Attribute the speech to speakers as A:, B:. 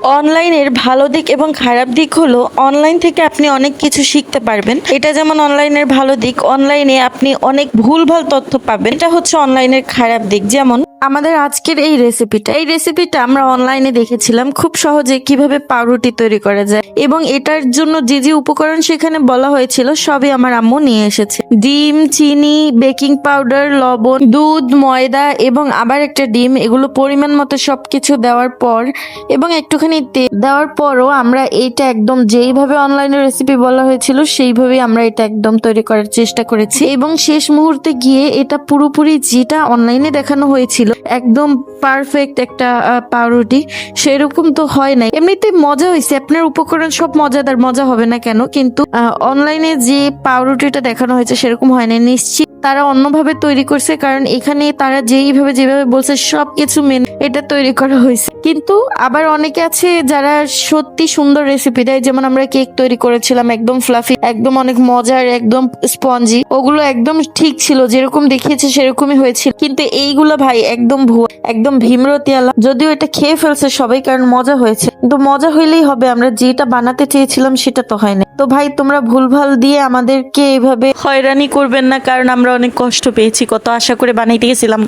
A: অনলাইনের ভালো দিক এবং খারাপ দিক হলো অনলাইন থেকে আপনি অনেক কিছু শিখতে পারবেন। এটা যেমন অনলাইনের ভালো দিক, অনলাইনে আপনি অনেক ভুলভাল তথ্য পাবেন। এটা হচ্ছে অনলাইনের খারাপ দিক। যেমন আমাদের আজকের এই রেসিপিটা আমরা অনলাইনে দেখেছিলাম খুব সহজে কিভাবে পাউরুটি তৈরি করা যায়, এবং এটার জন্য যে যে উপকরণ সেখানে বলা হয়েছিল সবই আমার আম্মু নিয়ে এসেছে। ডিম, চিনি, বেকিং পাউডার, লবণ, দুধ, ময়দা এবং আবার একটা ডিম, এগুলো পরিমাণ মতো সবকিছু দেওয়ার পর এবং একটুখানি তেল দেওয়ার পরও আমরা এইটা একদম যেইভাবে অনলাইনে রেসিপি বলা হয়েছিল সেইভাবেই আমরা এটা একদম তৈরি করার চেষ্টা করেছি, এবং শেষ মুহূর্তে গিয়ে এটা পুরোপুরি যেটা অনলাইনে দেখানো হয়েছিল একদম পারফেক্ট একটা পাউরুটি সেরকম তো হয় নাই। এমনিতে মজা হয়েছে, আপনার উপকরণ সব মজাদার, মজা হবে না কেন, কিন্তু অনলাইনে যে পাউরুটিটা দেখানো হয়েছে সেরকম হয় না। নিশ্চিত তারা অন্যভাবে তৈরি করছে, কারণ এখানে তারা যেভাবে বলছে সবকিছু মেনে এটা তৈরি করা হয়েছে। কিন্তু আবার অনেকে আছে যারা সত্যি সুন্দর রেসিপি দেয়, যেমন আমরা কেক তৈরি করেছিলাম একদম ফ্লাফি, একদম অনেক মজার, একদম স্পঞ্জি, ওগুলো একদম ঠিক ছিল, যেরকম দেখিয়েছে সেরকমই হয়েছিল। কিন্তু এইগুলো ভাই একদম ভুয়া, একদম ভীমরতিয়ালা। যদিও এটা খেয়ে ফেলছে সবাই, কারণ মজা হয়েছে, কিন্তু মজা হইলেই হবে, আমরা যেটা বানাতে চেয়েছিলাম সেটা তো হয় না। তো ভাই তোমরা ভুলভাল দিয়ে আমাদেরকে এইভাবে হয়রানি করবেন না, কারণ আমরা অনেক কষ্ট পেয়েছি, কত আশা করে বানাইতে গেছিলাম।